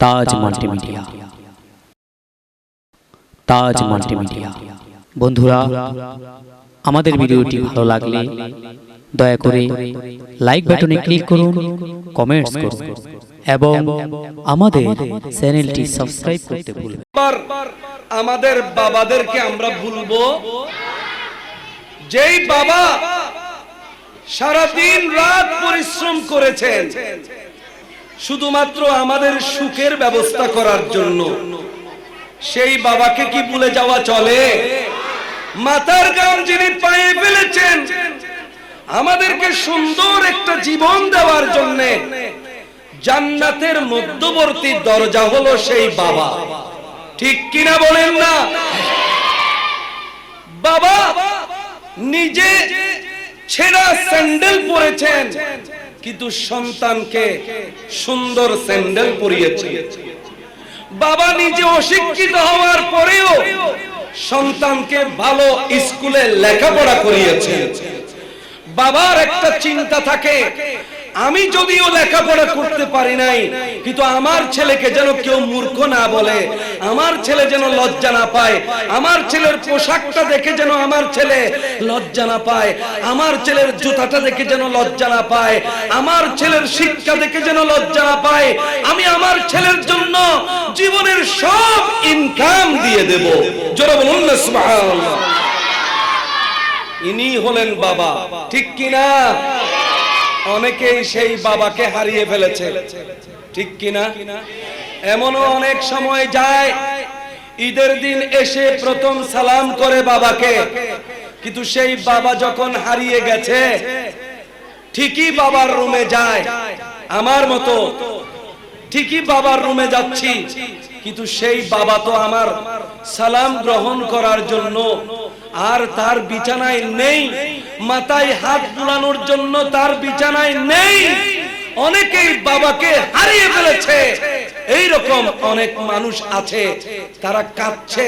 তাজ multimedia. তাজ multimedia. বন্ধুরা, আমাদের ভিডিওটি ভালো লাগলে দয়া করে লাইক বাটনে ক্লিক করুন, কমেন্টস করুন এবং আমাদের চ্যানেলটি সাবস্ক্রাইব করতে ভুলবেন না। আমাদের বাবাদেরকে আমরা ভুলবো? যেই বাবা সারা দিন রাত পরিশ্রম করেছেন শুধুমাত্র আমাদের সুখের ব্যবস্থা করার জন্য, সেই বাবাকে কি ভুলে যাওয়া চলে? মাথার ঘাম যিনি পায়ে ফেলেছেন আমাদেরকে সুন্দর একটা জীবন দেওয়ার জন্য, জান্নাতের মধ্যবর্তী দরজা হলো সেই বাবা। ঠিক কিনা বলেন না? বাবা নিজে ছেঁড়া স্যান্ডেল পরেছেন কিন্তু সন্তানকে সুন্দর স্যান্ডেল পরিয়েছে। বাবা নিজে অশিক্ষিত হওয়ার পরেও সন্তানকে ভালো স্কুলে লেখাপড়া করিয়েছে। বাবার একটা চিন্তা থাকে, আমি যদিও লেখাপড়া করতে পারি নাই কিন্তু আমার ছেলেকে যেন কেউ মূর্খ না বলে, আমার ছেলে যেন লজ্জা না পায়, আমার ছেলের পোশাকটা দেখে যেন আমার ছেলে লজ্জা না পায়, আমার ছেলের জুতাটা দেখে যেন লজ্জা না পায়, আমার ছেলের শিক্ষা দেখে যেন লজ্জা না পায়। আমি আমার ছেলের জন্য জীবনের সব ইনকাম দিয়ে দেব। জোরে বলুন না সুবহানাল্লাহ। ইনি হলেন বাবা। ঠিক কিনা? অনেকেই সেই বাবাকে হারিয়ে ফেলেছে। ঠিক কিনা? এমনও অনেক সময় যায় ঈদের দিন এসে প্রথম সালাম করে বাবাকে, কিন্তু সেই বাবা যখন হারিয়ে গেছে ঠিকই বাবার রুমে যায়, আমার মতো ঠিকই বাবার রুমে যাচ্ছি, কিন্তু সেই বাবা তো আমার সালাম গ্রহণ করার জন্য আর তার বিছানায় নেই, মাথায় হাত বুলানোর জন্য তার বিছানায় নেই। অনেকেই বাবাকে হারিয়ে ফেলেছে। এই রকম অনেক মানুষ আছে, তারা কাঁদছে,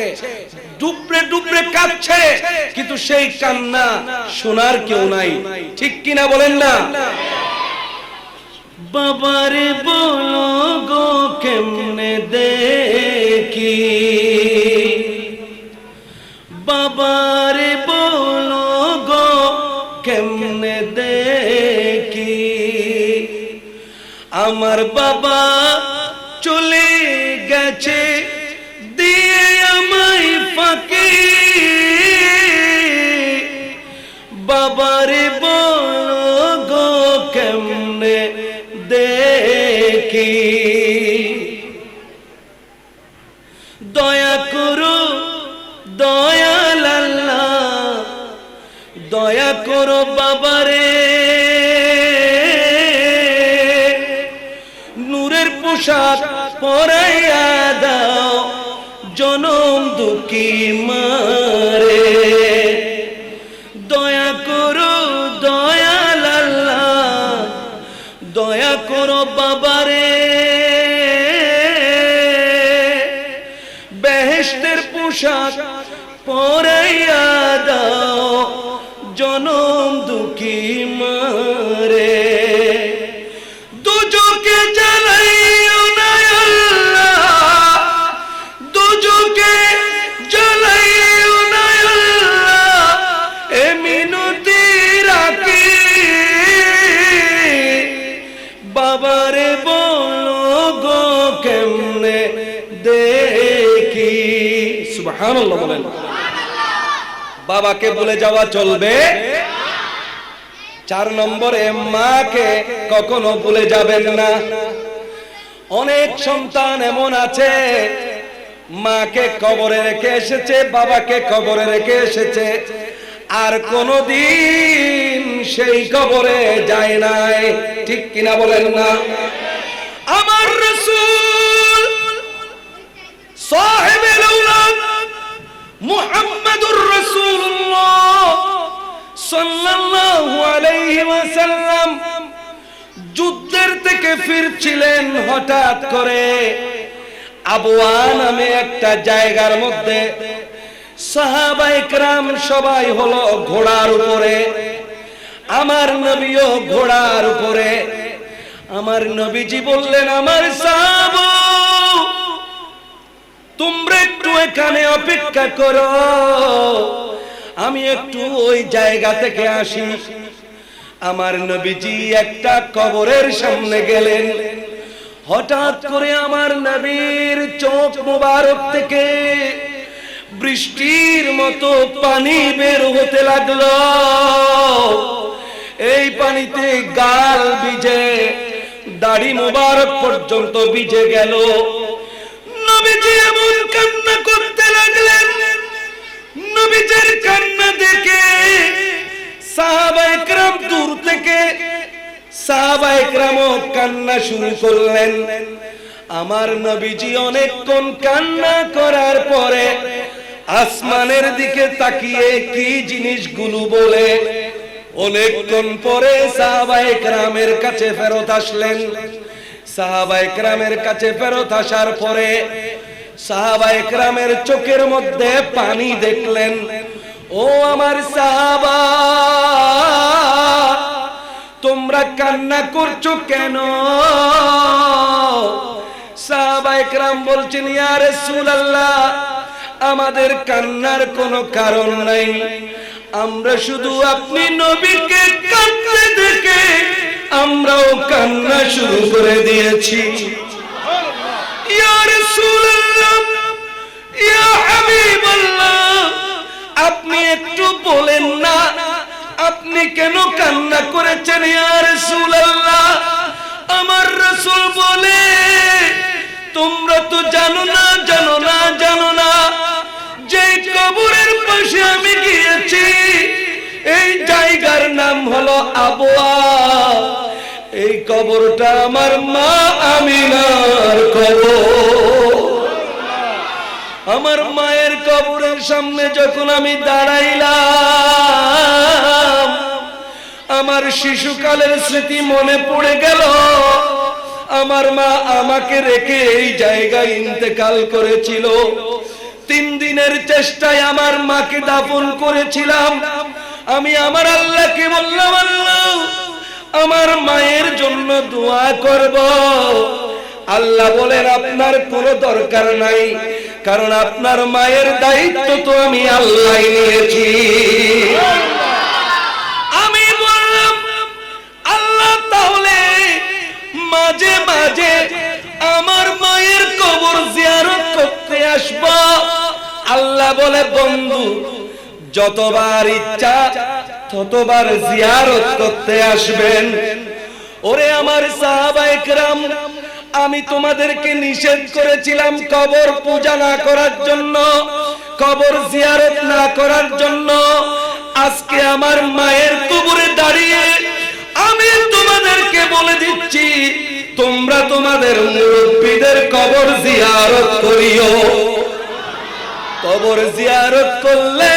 ডুবরে ডুবরে কাঁদছে, কিন্তু সেই কান্না শোনার কেউ নাই। ঠিক কিনা বলেন না? বাবারে বলো গো কেমনে দেখি, বাবারে বলো গো কেমনে দেখি, আমার বাবা চলে গেছে দিয়ে আমায় ফাঁকি, বাবারে বলো গো কেমনে দেখি, দয়া করো দয়াল আল্লাহ, দয়া করো বাবারে, নূরের পোশাক পরাইয়া দাও জনম দুঃখী মারে, দয়া করো দয়াল আল্লাহ, দয়া করো বাবারে, বেহেশতের পোশাক পরাইয়া দাও জনম দুঃখী মারে, দুজকে জ্বালাইও না আল্লাহ, দুজকে জ্বালাইও না আল্লাহ, এ মিনতি রাখি, বাবারে বলো গো কেমনে দেখি। সুবহানাল্লাহ বলেন। বাবাকে ভুলে যাওয়া চলবে? 4 নম্বরে মাকে কখনো ভুলে যাবেন না। অনেক সন্তান এমন আছে মাকে কবরে রেখে এসেছে, বাবাকে কবরে রেখে এসেছে, আর কোনদিন সেই কবরে যায় নাই। ঠিক কিনা বলেন না? আমার রাসূল সাহেবুল আউলাদ মুহাম্মদুর রাসূলুল্লাহ সাল্লাল্লাহু আলাইহি ওয়াসাল্লাম যুদ্ধের থেকে ফিরছিলেন, হঠাৎ করে আবওয়া নামে একটা জায়গার মধ্যে সাহাবায়ে কেরাম সবাই হলো ঘোড়ার উপরে, আমার নবীও ঘোড়ার উপরে। আমার নবীজি বললেন, আমার সাহাবা অপেক্ষা করো, আমি একটু ওই জায়গা থেকে আসি। আমার নবীজি একটা কবরের সামনে গেলেন। হঠাৎ করে আমার নবীর চোখ মোবারক থেকে বৃষ্টির মতো পানি বের হতে লাগলো। এই পানিতে গাল ভিজে, দাড়ি মোবারক পর্যন্ত ভিজে গেল। নবীজি এমন কান্না করতে লাগলেন। নবীজির কান্না দেখে সাহাবায়ে কেরাম দূর থেকে সাহাবায়ে কেরামও কান্না শুরু করলেন। আমার নবীজি অনেকক্ষণ কান্না করার পরে আসমানের দিকে তাকিয়ে কি জিনিসগুলো বলে অনেকক্ষণ পরে সাহাবায়ে কেরামের কাছে ফেরত আসলেন। সাহাবায়ে কেরামের কাছে ফেরত আসার পরে সাহাবায়ে কেরামের চোখের মধ্যে পানি দেখলেন। ও আমার সাহাবা, তোমরা কান্না করছো কেন? সাহাবায়ে কেরাম বলছেন, ইয়া রাসূলুল্লাহ, আমাদের কান্নার কোনো কারণ নাই, আমরা শুধু আপনি নবীকে কাঁদতে দেখে আমরাও কান্না শুরু করে দিয়েছি। ইয়া রাসূলুল্লাহ, ইয়া হাবিবাল্লাহ, আপনি একটু বলেন না আপনি কেন কান্না করেছেন? ইয়া রাসূলুল্লাহ, আমার রাসূল বলে, তোমরা তো জানো না যে কবরের পাশে আমি গিয়েছি, এই জায়গার নাম হলো আবওয়া। এই কবরটা আমার মা আমিনার কবর। আমার মায়ের কবরের সামনে যখন আমি দাঁড়াইলাম, আমার শিশুকালের স্মৃতি মনে পড়ে গেল। আমার মা আমাকে রেখে এই জায়গায় ইন্তেকাল করেছিল। 3 দিনের চেষ্টায় আমার মাকে দাফন করেছিলাম। আমি আমার আল্লাহকে বললাম, আল্লাহ, আমার মায়ের জন্য দোয়া করব। আল্লাহ বলেন, আপনার কোনো দরকার নাই, কারণ আপনার মায়ের দায়িত্ব তো আমি আল্লাহ নিয়েছি। আমি বললাম, আল্লাহ, তাহলে মাঝে মাঝে আমার মায়ের কবর জিয়ারত করতে আসব। আল্লাহ বলে, বন্ধু, যতবার ইচ্ছা ততবার জিয়ারত করতে আসবেন। ওরে আমার সাহাবায়ে কেরাম, আমি তোমাদেরকে নিষেধ করেছিলাম কবর পূজা না করার জন্য, কবর জিয়ারত না করার জন্য। আজকে আমার মায়ের কবরে দাঁড়িয়ে আমি তোমাদেরকে বলে দিচ্ছি, তোমরা তোমাদের মুরব্বিদের কবর জিয়ারত করিও। কবর জিয়ারত করলে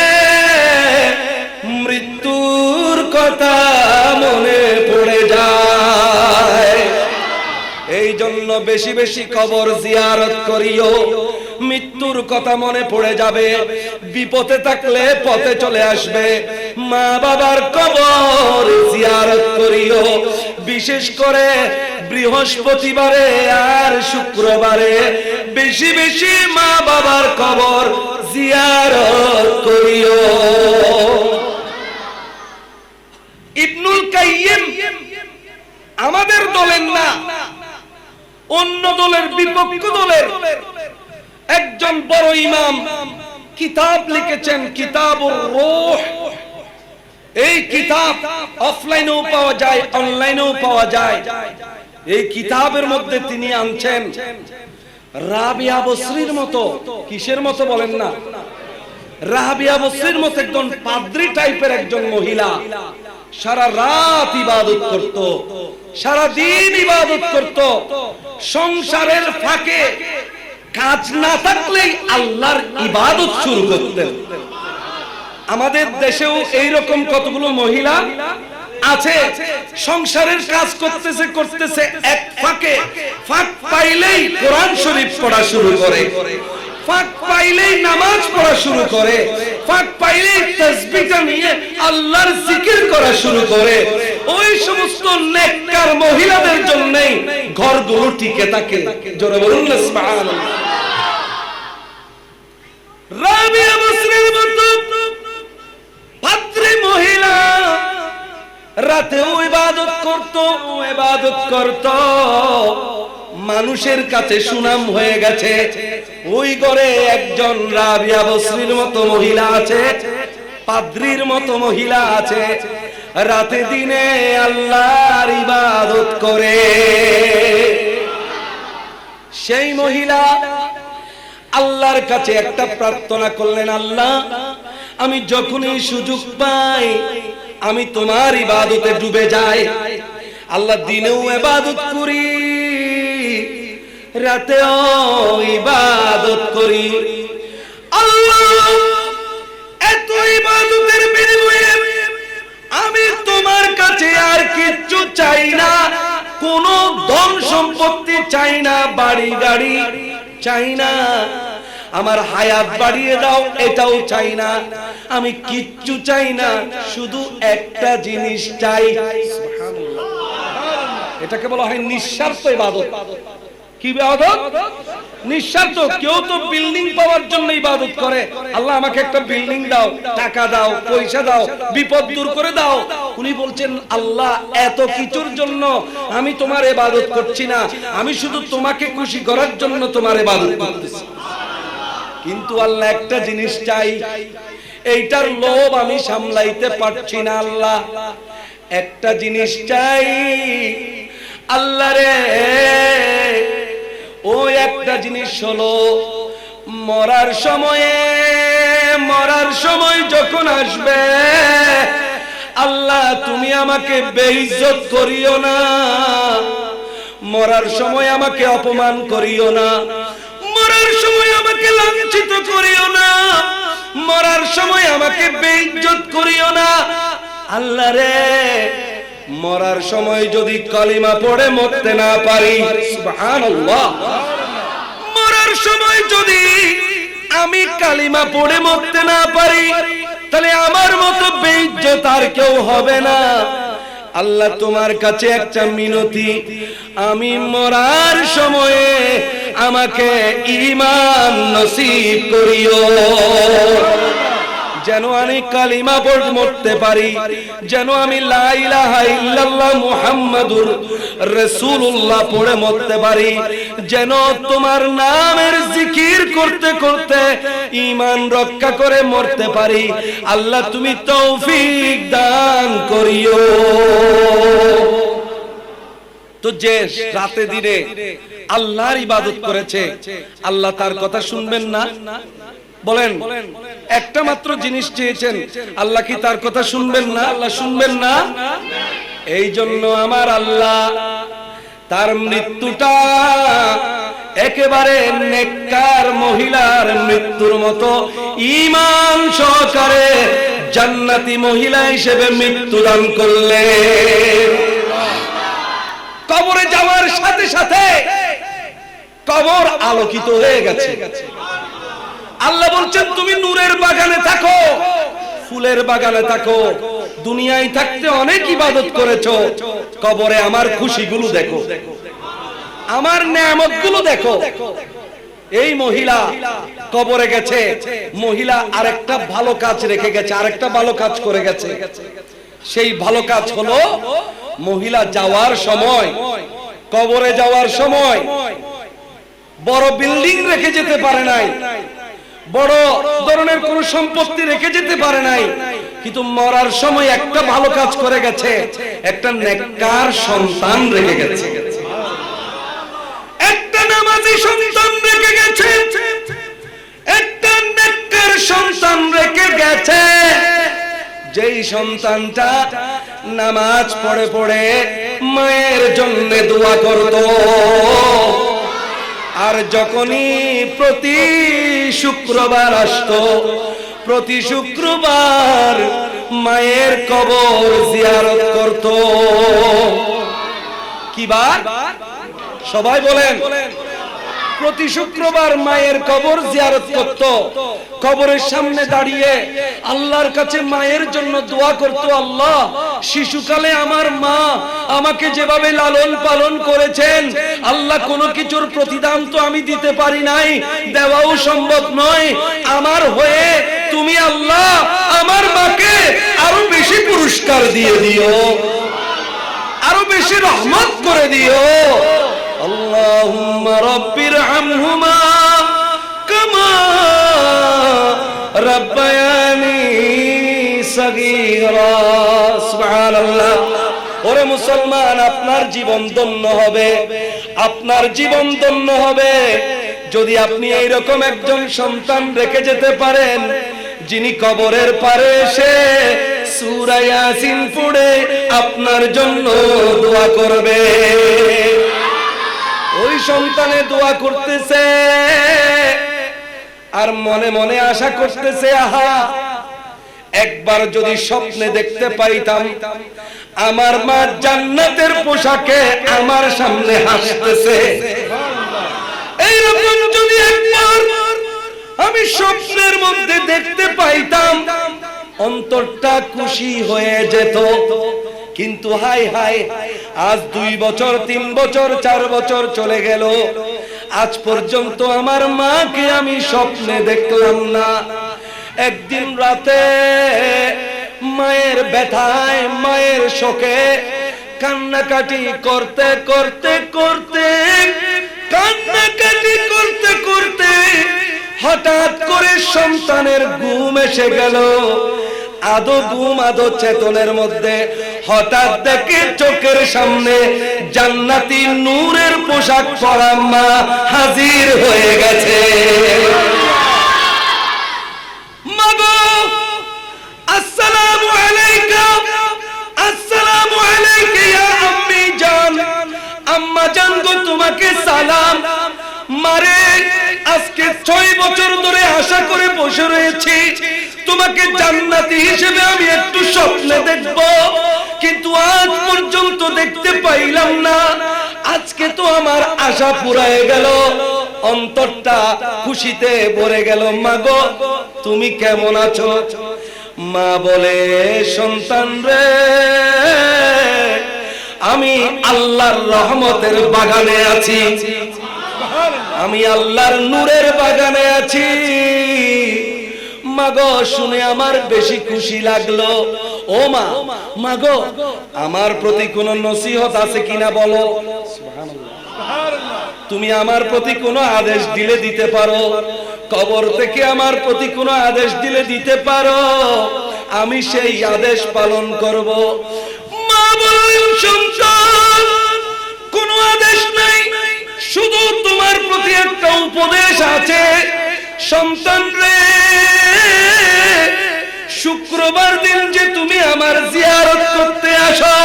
মৃত্যুর কথা মনে পড়ে যায়। এই জন্য বেশি বেশি কবর জিয়ারত করিও, মৃত্যুর কথা মনে পড়ে যাবে। বিপদে থাকলে পথে চলে আসবে। মা বাবার কবর জিয়ারত করিও, বিশেষ করে বৃহস্পতিবারে আর শুক্রবারে বেশি বেশি মা বাবার কবর জিয়ারত করিও। ইবনুল কাইয়িম আমাদের দলের না, অন্য দলের, বিপক্ষ দলের একজন বড় ইমাম কিতাব লিখেছেন, কিতাবুর রূহ। এই কিতাব অফলাইনেও পাওয়া যায়, অনলাইনেও পাওয়া যায়। এই কিতাবের মধ্যে তিনি আনছেন রাবিয়া বসরির মতো, কিসের মতো বলেন না, রাবিয়া বসরির মতো একজন পাদ্রী টাইপের একজন মহিলা, সারা রাত ইবাদত করত, সারা দিন ইবাদত করত, সংসারের ফাঁকে কাজ না থাকলেই আল্লাহর ইবাদত শুরু করতেন। আমাদের দেশেও এইরকম কতগুলো মহিলা আছে, সংসারের কাজ করতেছে এক ফাঁকে, ফাঁক পাইলেই কোরআন শরীফ পড়া শুরু করে, ফাঁক পাইলেই নামাজ পড়া শুরু করে, ফাঁক পাইলেই তাসবিহটা নিয়ে আল্লাহর জিকির করা শুরু করে। ওই সমস্ত নেককার মহিলাদের জন্যই ঘরগুলো টিকে থাকে। জোরে বলুন না সুবহানাল্লাহ। রাবিয়া বসরির মতো পাত্রী মহিলা রাতেও ইবাদত করত মানুষের কাছে সুনাম হয়ে গেছে ওই ঘরে একজন রাবিয়া বসরির মতো মহিলা আছে, পাদ্রীর মতো মহিলা আছে, রাতে দিনে আল্লাহর ইবাদত করে। সেই মহিলা আল্লাহর কাছে একটা প্রার্থনা করলেন, আল্লাহ আমি যখনই সুযোগ পাই আমি তোমার ইবাদতে ডুবে যাই। আল্লাহ দিনেও ইবাদত করি, রাতেও ইবাদত করি। আল্লাহ এত ইবাদতের বিনিময়ে আমি তোমার কাছে আর কিচ্ছু চাই না, কোনো ধন সম্পত্তি চাই না, বাড়ি গাড়ি চাই না, আমার হায়াত বাড়িয়ে দাও এটাও চাই না, আমি কিচ্ছু চাই না, শুধু একটা জিনিস চাই। সুবহানাল্লাহ। এটাকে বলা হয় নিঃস্বার্থ ইবাদত। কি ইবাদত? নিঃস্বার্থ। কেউ তো বিল্ডিং পাওয়ার জন্য ইবাদত করে, আল্লাহ আমাকে একটা বিল্ডিং দাও, টাকা দাও, পয়সা দাও, বিপদ দূর করে দাও। উনি বলছেন আল্লাহ এত কিছুর জন্য আমি তোমার ইবাদত করছি না, আমি শুধু তোমাকে খুশি করার জন্য তোমার ইবাদত করতেছি। কিন্তু আল্লাহ একটা জিনিস চাই, এইটার লোভ আমি সামলাইতে পারছি না, আল্লাহ একটা জিনিস চাই। আল্লাহ রে ওই একটা জিনিস হলো মরার সময় যখন আসবে আল্লাহ তুমি আমাকে বেইজ্জত করিও না, মরার সময় আমাকে অপমান করিও না, মরার সময় আমাকে লাঞ্ছিত করিও না, মরার সময় আমাকে বেইজ্জত করিও না। আল্লাহ রে মরার সময় যদি কালিমা পড়ে মরতে না পারি, সুবহানাল্লাহ, মরার সময় যদি আমি কালিমা পড়ে মরতে না পারি তাহলে আমার মতো বেইজ্জত আর কেউ হবে না। আল্লাহ তোমার কাছে একটা মিনতি, আমি মরার সময়ে আমাকে ঈমান নসিব করিও, যেন আমি কালিমা পড়ে মরতে পারি, যেন আমি লা ইলাহা ইল্লাল্লাহ মুহাম্মাদুর রাসূলুল্লাহ পড়ে মরতে পারি, যেন তোমার নামের জিকির করতে করতে ঈমান রক্ষা করে মরতে পারি। আল্লাহ তুমি তৌফিক দান করিও। তো যে রাতে দিনে আল্লাহর ইবাদত করেছে আল্লাহ তার কথা শুনবেন না? বলেন, একটা মাত্র জিনিস চেয়েছেন, আল্লাহ কি তার কথা শুনবেন না? আল্লাহ শুনবেন না। এই জন্য আমার আল্লাহ তার মৃত্যুটা একেবারে নেককার মহিলার মৃত্যুর মতো ঈমান সহকারে জান্নাতি মহিলা হিসেবে মৃত্যুদান করলেন। কবরে যাওয়ার সাথে সাথে কবর আলোকিত হয়ে গেছে। আল্লাহ বলছেন তুমি নূরের বাগানে থাকো, ফুলের বাগানে থাকো, দুনিয়ায় থাকতে অনেক ইবাদত করেছো, কবরে আমার খুশিগুলো দেখো, আমার নেয়ামতগুলো দেখো। এই মহিলা কবরে গেছে, মহিলা আরেকটা ভালো কাজ রেখে গেছে, আরেকটা ভালো কাজ করে গেছে। সেই ভালো কাজ হলো মহিলা যাওয়ার সময়, কবরে যাওয়ার সময় বড় বিল্ডিং রেখে যেতে পারে নাই, বড় ধরনের কোন সম্পত্তি রেখে যেতে পারে নাই, কিন্তু মরার সময় একটা ভালো কাজ করে গেছে, একটা নেককার সন্তান রেখে গেছে, একটা নামাজি সন্তান রেখে গেছে, একটা নেককার সন্তান রেখে গেছে। যেই সন্তানটা নামাজ পড়ে পড়ে মায়ের জন্য দোয়া করত, আর যখনই প্রতি শুক্রবার আসতো, প্রতি শুক্রবার মায়ের কবর জিয়ারত করত। কি বার? সবাই বলেন, প্রতি শুক্রবার মায়ের কবর জিয়ারত করত, কবরের সামনে দাঁড়িয়ে আল্লাহর কাছে মায়ের জন্য দোয়া করত, আল্লাহ শিশুকালে আমার মা আমাকে যেভাবে লালন পালন করেছেন, আল্লাহ কোনো কিছুর প্রতিদান তো আমি দিতে পারি নাই, দেওয়াও সম্ভব নয়, আমার হয়ে তুমি আল্লাহ আমার মাকে আরো বেশি পুরস্কার দিয়ে দিও, আরো বেশি রহমত করে দিও। আল্লাহুম্মা রাব্বির হামহুমা কামা রাব্বায়ানি সাগীরা। সুবহানাল্লাহ। ওরে মুসলমান, আপনার জীবন ধন্য হবে, আপনার জীবন ধন্য হবে যদি আপনি এইরকম একজন সন্তান রেখে যেতে পারেন, যিনি কবরের পারে এসে সূরা ইয়াসিন পড়ে আপনার জন্য দোয়া করবে। ওই সন্তানে দোয়া করতেছে আর মনে মনে আশা করতেছে, আহা একবার যদি স্বপ্নে দেখতে পাইতাম আমার মা জান্নাতের পোশাকে আমার সামনে হাসতেছে, এইরকম যদি একবার আমি স্বপ্নের মধ্যে দেখতে পাইতাম অন্তরটা খুশি হয়ে যেত। কিন্তু হাই হাই, আজ 2 বছর 3 বছর 4 বছর চলে গেল, আজ পর্যন্ত আমার মাকে আমি স্বপ্নে দেখলাম না। একদিন রাতে মায়ের ব্যথায় মায়ের শোকে কান্নাকাটি করতে করতে করতে কান্নাকাটি করতে করতে হঠাৎ করে সন্তানের ঘুম এসে গেল। আদো ঘুম আদো চেতনের মধ্যে হঠাৎ দেখে চোখের সামনে জান্নাতি নূরের পোশাক পরা মা হাজির হয়ে গেছে। মাগো আসসালামু আলাইকা, আসসালামু আলাইকা ইয়া আম্মি জান, আম্মা জান গো তোমাকে সালাম। মারে আজকে 6 বছর ধরে আশা করে বসে রয়েছি তোমাকে জান্নাতি হিসেবে আমি একটু স্বপ্নে দেখব, কিন্তু আজ পর্যন্ত দেখতে পাইলাম না। আজকে তো আমার আশা পুরায় গেল, অন্তরটা খুশিতে ভরে গেল। মাগো তুমি কেমন আছো? মা বলে, সন্তান রে আমি আল্লাহর রহমতের বাগানে আছি, আমি আল্লাহর নূরের বাগানে আছি। মাগো শুনে আমার বেশি খুশি লাগলো। ও মা, মাগো আমার প্রতি কোন নসিহত আছে কিনা বলো। তুমি আমার প্রতি কোনো আদেশ দিলে দিতে পারো, কবর থেকে আমার প্রতি কোনো আদেশ দিলে দিতে পারো, আমি সেই আদেশ পালন করব। মা বললেন, সন্তান কোনো আদেশ নাই, শুধু তোমার প্রতি একটা উপদেশ আছে। সন্তান রে, শুক্রবার দিন যে তুমি আমার জিয়ারত করতে আসো,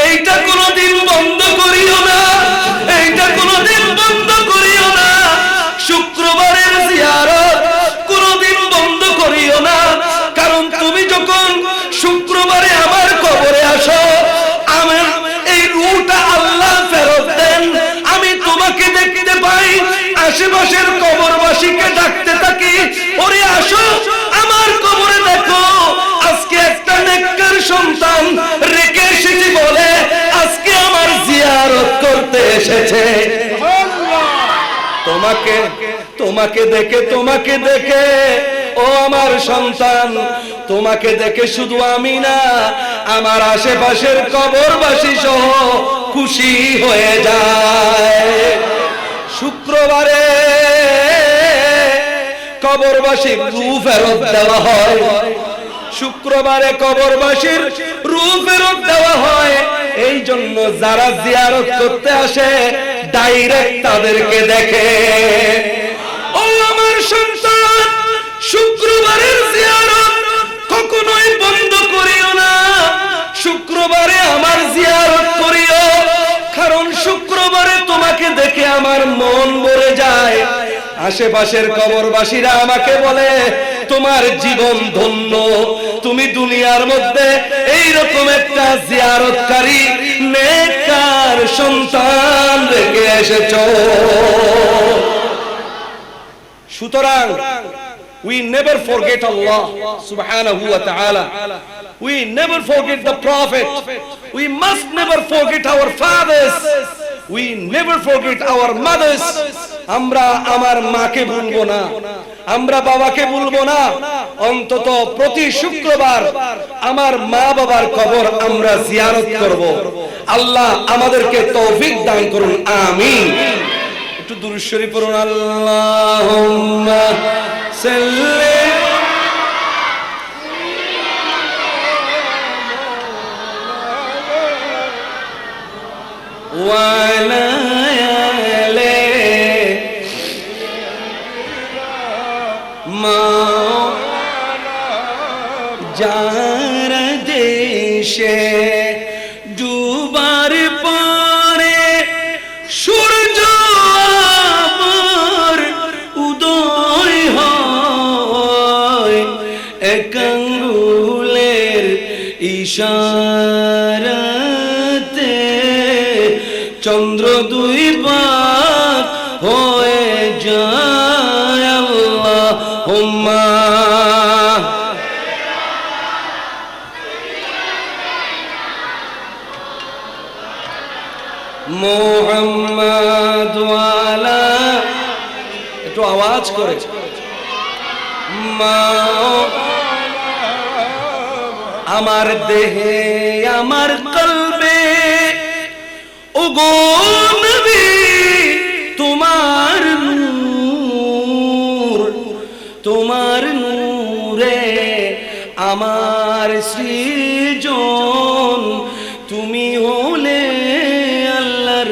এইটা কোনোদিন বন্ধ করিও না, এইটা কোনোদিন বন্ধ করিও না। শুক্রবারের জিয়ারত কোনোদিন বন্ধ করিও না, কারণ তুমি যখন শুক্রবারে আমার কবরে আসো, আমার এই রূহটা আল্লাহ ফেরত দেন। আমি তোমাকে দেখতে পাই, আশেপাশের কবরবাসীকে ডাকতে থাকি, ওরে আসো আমার কবরে দেখো, আজকে একটা নেককার সন্তান রেখে এসেছি বলে আজকে আমার জিয়ারত করতে এসেছে। তোমাকে তোমাকে দেখে তোমাকে দেখে ও আমার সন্তান, তোমাকে দেখে শুধু আমি না, আমার আশেপাশের কবরবাসী সহ খুশি হয়ে যায়। শুক্রবারে কবরবাসীর রূহ ফেরত দেওয়া হয়, শুক্রবারে কবরবাসীর রূহ ফেরত দেওয়া হয়। এই জন্য যারা জিয়ারত করতে আসে ডাইরেক্ট তাদেরকে দেখে। ও আমার সন্তান, শুক্রবারের জিয়ারত কখনোই বন্ধ করিও না, শুক্রবারে আমার জিয়ারত করিও, কারণ শুক্রবারে তোমাকে দেখে আমার মন ভরে যায়। আশেপাশের কবরবাসীরা আমাকে বলে, তোমার জীবন ধন্য, তুমি দুনিয়ার মধ্যে এইরকম একটা জিয়ারতকারী নেককার সন্তান রেখে এসেছো। সুতরাং we never forget Allah subhanahu wa ta'ala, we never forget the Prophet, we must never forget our fathers, we never forget our mothers. আমরা আমার মাকে ভুলবো না, আমরা বাবাকে ভুলবো না। অন্তত প্রতি শুক্রবার আমার মা বাবার কবর আমরা জিয়ারত করব। আল্লাহ আমাদেরকে তৌফিক দান করুন, আমিন। একটু দুরূদ শরীফ পড়ুন। আল্লাহুম্মা সাল্লি ওয়ালা যার দেশে ডুবার পরে সূর্য আমার উদয় হয়, এক আঙ্গুলের ইশারাতে চন্দ্র দুই ভাগ হয়ে যায়। আল্লাহুম্মা মুহাম্মাদ ওয়ালা, একটু আওয়াজ করে, আমার দেহে আমার কলবে ওগো নবী তোমার নূর, তোমার নূরে আমার সৃজন, তুমি হলে আল্লাহর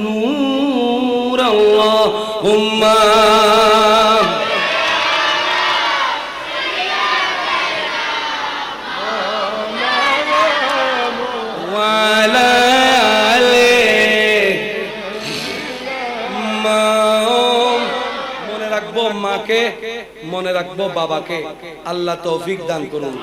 নূর। আল্লাহুম্মা ওয়ালা আলি। মনে রাখবো মাকে, মনে রাখবো বাবাকে। আল্লাহ তৌফিক দান করুন।